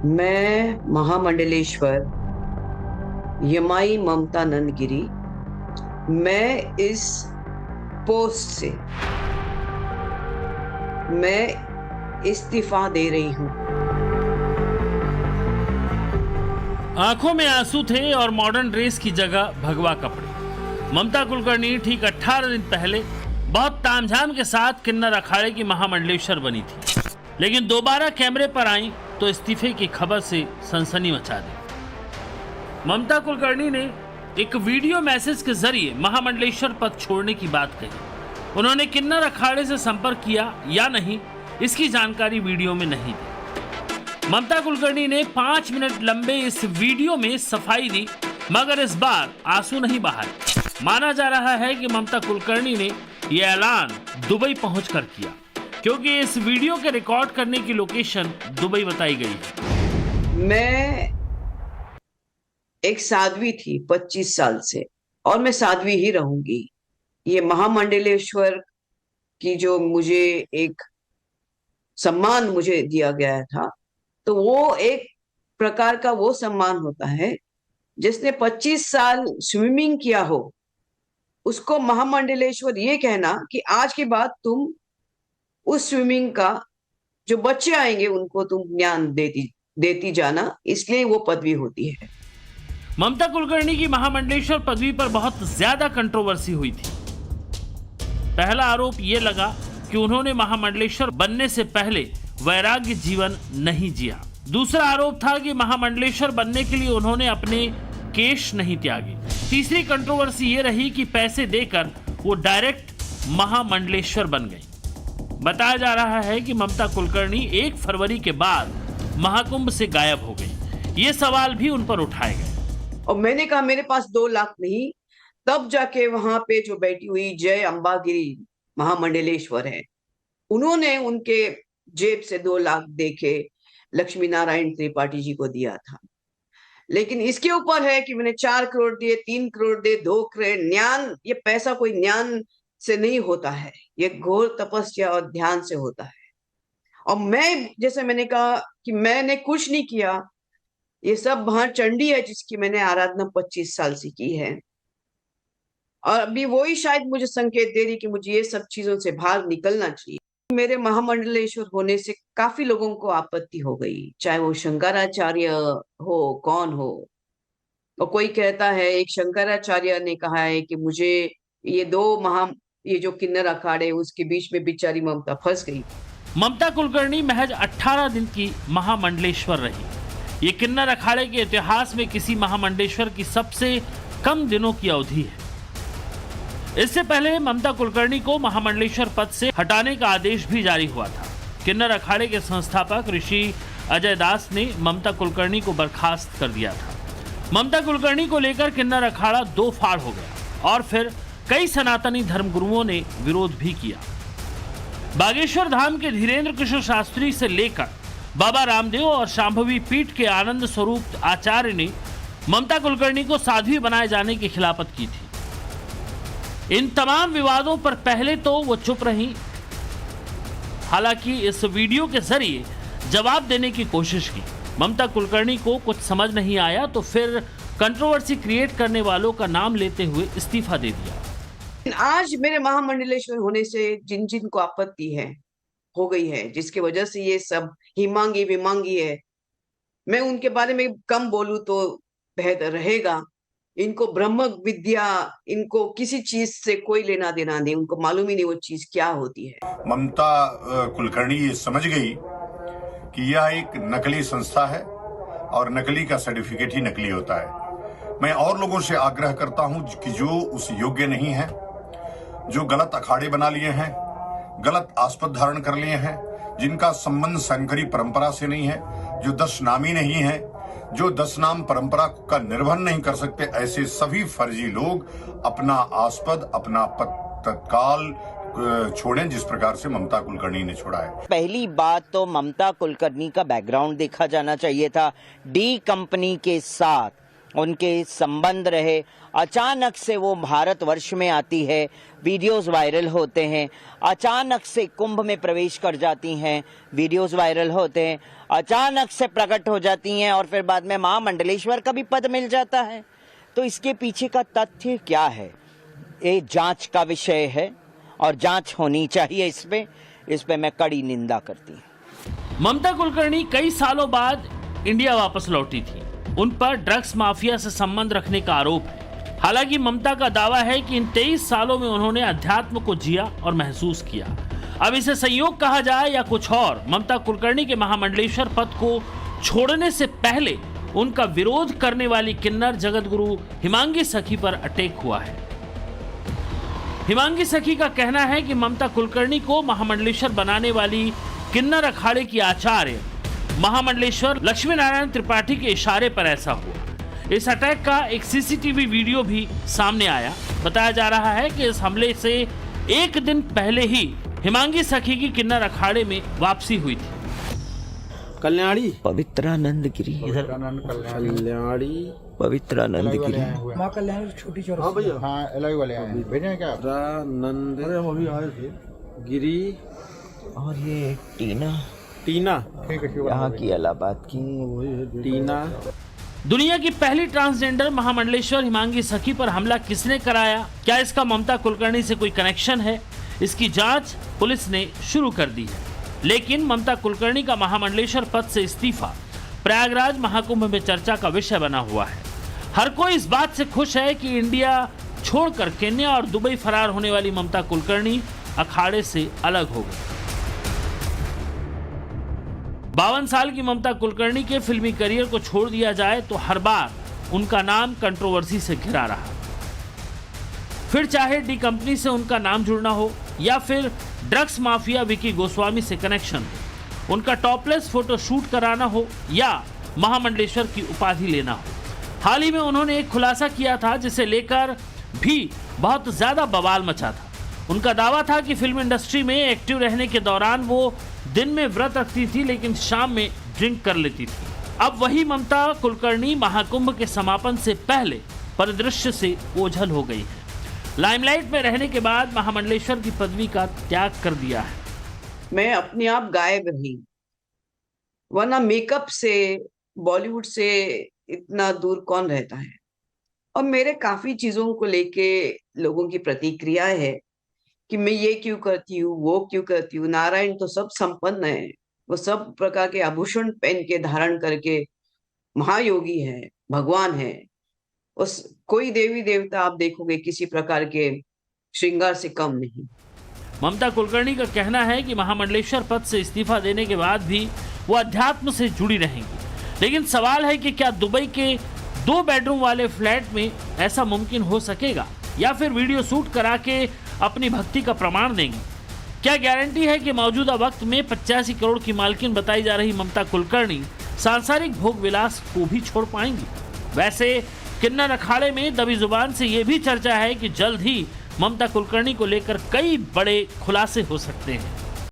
मैं महामंडलेश्वर यमाई ममता नंदगिरी, मैं इस पोस्ट से मैं इस्तीफा दे रही हूं। आंखों में आंसू थे और मॉडर्न ड्रेस की जगह भगवा कपड़े। ममता कुलकर्णी ठीक 18 दिन पहले बहुत तामझाम के साथ किन्नर अखाड़े की महामंडलेश्वर बनी थी, लेकिन दोबारा कैमरे पर आई तो इस्तीफे की खबर से सनसनी मचा दी। ममता कुलकर्णी ने एक वीडियो मैसेज के जरिए महामंडलेश्वर पद छोड़ने की बात कही। उन्होंने किन्नर अखाड़े से संपर्क किया या नहीं, इसकी जानकारी वीडियो में नहीं दी। ममता कुलकर्णी ने 5 मिनट लंबे इस वीडियो में सफाई दी, मगर इस बार आंसू नहीं बहाए। माना जा रहा है कि ममता कुलकर्णी ने यह ऐलान दुबई पहुंचकर किया, क्योंकि इस वीडियो के रिकॉर्ड करने की लोकेशन दुबई बताई गई है। मैं एक साध्वी थी 25 साल से, और मैं साध्वी ही रहूंगी। ये महामंडलेश्वर की जो मुझे एक सम्मान मुझे दिया गया था, तो वो एक प्रकार का वो सम्मान होता है जिसने 25 साल स्विमिंग किया हो, उसको महामंडलेश्वर ये कहना कि आज के बाद तुम उस स्विमिंग का जो बच्चे आएंगे उनको तुम ज्ञान देती जाना, इसलिए वो पदवी होती है। ममता कुलकर्णी की महामंडलेश्वर पदवी पर बहुत ज्यादा कंट्रोवर्सी हुई थी। पहला आरोप यह लगा कि उन्होंने महामंडलेश्वर बनने से पहले वैराग्य जीवन नहीं जिया। दूसरा आरोप था कि महामंडलेश्वर बनने के लिए उन्होंने अपने केश नहीं त्यागे। तीसरी कंट्रोवर्सी ये रही कि पैसे देकर वो डायरेक्ट महामंडलेश्वर बन गई। बताया जा रहा है कि ममता कुलकर्णी 1 फरवरी के बाद महाकुंभ से गायब हो गई। ये सवाल भी उन पर उठाए गए और मैंने कहा मेरे पास 2 लाख नहीं, तब जाके वहां पे जो बैठी हुई जय अंबागिरी महामंडलेश्वर है, उन्होंने उनके जेब से 2 लाख देके लक्ष्मी नारायण त्रिपाठी जी को दिया था। लेकिन इसके ऊपर है कि मैंने 4 करोड़ दिए, 3 करोड़ दिए, 2 करोड़। ज्ञान, ये पैसा कोई ज्ञान से नहीं होता है, ये घोर तपस्या और ध्यान से होता है। और मैं, जैसे मैंने कहा कि मैंने कुछ नहीं किया, ये सब वहां चंडी है जिसकी मैंने आराधना 25 साल से की है, और अभी वही शायद मुझे संकेत दे रही कि मुझे ये सब चीजों से बाहर निकलना चाहिए। मेरे महामंडलेश्वर होने से काफी लोगों को आपत्ति हो गई, चाहे वो शंकराचार्य हो, कौन हो। और कोई कहता है, एक शंकराचार्य ने कहा है कि मुझे ये जो किन्नर अखाड़े उसके बीच में बेचारी ममता फंस गई। ममता कुलकर्णी महज 18 दिन की महामंडलेश्वर रही। ये किन्नर अखाड़े के इतिहास में किसी महामंडलेश्वर की सबसे कम दिनों की अवधि है। इससे पहले ममता कुलकर्णी को महामंडलेश्वर पद से हटाने का आदेश भी जारी हुआ था। किन्नर अखाड़े के संस्थापक ऋषि अजय दास ने ममता कुलकर्णी को बर्खास्त कर दिया था। ममता कुलकर्णी को लेकर किन्नर अखाड़ा 2 फाड़ हो गया और फिर कई सनातनी धर्मगुरुओं ने विरोध भी किया। बागेश्वर धाम के धीरेन्द्र किशोर शास्त्री से लेकर बाबा रामदेव और शांभवी पीठ के आनंद स्वरूप आचार्य ने ममता कुलकर्णी को साध्वी बनाए जाने की खिलाफत की थी। इन तमाम विवादों पर पहले तो वो चुप रही, हालांकि इस वीडियो के जरिए जवाब देने की कोशिश की। ममता कुलकर्णी को कुछ समझ नहीं आया तो फिर कंट्रोवर्सी क्रिएट करने वालों का नाम लेते हुए इस्तीफा दे दिया। आज मेरे महामंडलेश्वर होने से जिन जिन को आपत्ति है हो गई है, जिसकी वजह से ये सब हिमांगी विमांगी है, मैं उनके बारे में कम बोलूं तो बेहतर रहेगा। इनको ब्रह्म विद्या, इनको किसी चीज से कोई लेना देना नहीं, उनको मालूम ही नहीं वो चीज क्या होती है। ममता कुलकर्णी ये समझ गई कि यह एक नकली संस्था है और नकली का सर्टिफिकेट ही नकली होता है। मैं और लोगों से आग्रह करता हूं कि जो उस योग्य नहीं है, जो गलत अखाड़े बना लिए हैं, गलत आस्पद धारण कर लिए हैं, जिनका संबंध शंकरी परंपरा से नहीं है, जो 10 नामी नहीं है, जो 10 नाम परंपरा का निर्वहन नहीं कर सकते, ऐसे सभी फर्जी लोग अपना आस्पद, अपना पद तत्काल छोड़ें, जिस प्रकार से ममता कुलकर्णी ने छोड़ा है। पहली बात तो ममता कुलकर्णी का बैकग्राउंड देखा जाना चाहिए था। डी कंपनी के साथ उनके संबंध रहे। अचानक से वो भारतवर्ष में आती है, वीडियोस वायरल होते हैं। अचानक से कुंभ में प्रवेश कर जाती हैं, वीडियोस वायरल होते हैं। अचानक से प्रकट हो जाती हैं और फिर बाद में महामंडलेश्वर का भी पद मिल जाता है। तो इसके पीछे का तथ्य क्या है, ये जांच का विषय है और जांच होनी चाहिए। इस पे मैं कड़ी निंदा करती हूँ। ममता कुलकर्णी कई सालों बाद इंडिया वापस लौटी थी। उन पर ड्रग्स माफिया से संबंध रखने का आरोप है। हालांकि ममता का दावा है कि इन 23 सालों में उन्होंने अध्यात्म को जिया और महसूस किया। अब इसे संयोग कहा जाए या कुछ और, ममता कुलकर्णी के महामंडलेश्वर पद को छोड़ने से पहले उनका विरोध करने वाली किन्नर जगतगुरु हिमांगी सखी पर अटैक हुआ है। हिमांगी सखी का कहना है कि ममता कुलकर्णी को महामंडलेश्वर बनाने वाली किन्नर अखाड़े की आचार्य महामंडलेश्वर लक्ष्मी नारायण त्रिपाठी के इशारे पर ऐसा हुआ। इस अटैक का एक सीसीटीवी वीडियो भी सामने आया। बताया जा रहा है कि इस हमले से एक दिन पहले ही हिमांगी सखी की किन्नर अखाड़े में वापसी हुई थी। कल्याणी पवित्रानंद गिरी, कल्याणी पवित्रानंद गिरी, माँ कल्याण छोटी चौराहा। हाँ भैया, हाँ अलग वाले हैं, भेजें क्या? पवित्रानंद अरे हम अभी आए थे। गिरी और ये टीना ठीक है, यहाँ की इलाहाबाद की टीना। दुनिया की पहली ट्रांसजेंडर महामंडलेश्वर हिमांगी सखी पर हमला किसने कराया, क्या इसका ममता कुलकर्णी से कोई कनेक्शन है, इसकी जांच पुलिस ने शुरू कर दी है। लेकिन ममता कुलकर्णी का महामंडलेश्वर पद से इस्तीफा प्रयागराज महाकुंभ में चर्चा का विषय बना हुआ है। हर कोई इस बात से खुश है कि इंडिया छोड़कर केन्या और दुबई फरार होने वाली ममता कुलकर्णी अखाड़े से अलग हो गई। 52 साल की ममता कुलकर्णी के फिल्मी करियर को छोड़ दिया जाए तो हर बार उनका नाम कंट्रोवर्सी से घिरा रहा। फिर चाहे डी कंपनी से उनका नाम जुड़ना हो या फिर ड्रग्स माफिया विकी गोस्वामी से कनेक्शन हो, उनका टॉपलेस फोटो शूट कराना हो या महामंडलेश्वर की उपाधि लेना हो। हाल ही में उन्होंने एक खुलासा किया था जिसे लेकर भी बहुत ज्यादा बवाल मचा था। उनका दावा था कि फिल्म इंडस्ट्री में एक्टिव रहने के दौरान वो दिन में व्रत रखती थी लेकिन शाम में ड्रिंक कर लेती थी। अब वही ममता कुलकर्णी महाकुंभ के समापन से पहले परिदृश्य से ओझल हो गई है। लाइमलाइट में रहने के बाद महामंडलेश्वर की पदवी का त्याग कर दिया है। मैं अपने आप गायब रही, वरना मेकअप से बॉलीवुड से इतना दूर कौन रहता है। और मेरे काफी चीजों को लेके लोगों की प्रतिक्रिया है कि मैं ये क्यों करती हूँ, वो क्यों करती हूँ। नारायण तो सब संपन्न है, वो सब प्रकार के आभूषण पहन के धारण करके महायोगी है, भगवान है। उस कोई देवी देवता आप देखोगे किसी प्रकार के श्रृंगार से कम नहीं। ममता कुलकर्णी का कहना है कि महामंडलेश्वर पद से इस्तीफा देने के बाद भी वो अध्यात्म से जुड़ी रहेंगी। लेकिन सवाल है कि क्या दुबई के 2 बेडरूम वाले फ्लैट में ऐसा मुमकिन हो सकेगा या फिर वीडियो शूट करा के अपनी भक्ति का प्रमाण देंगे। क्या गारंटी है कि मौजूदा वक्त में 85 करोड़ की मालकिन बताई जा रही ममता कुलकर्णी सांसारिक भोग विलास को भी छोड़ पाएंगी। वैसे किन्नर अखाड़े में दबी जुबान से ये भी चर्चा है कि जल्द ही ममता कुलकर्णी को लेकर कई बड़े खुलासे हो सकते हैं।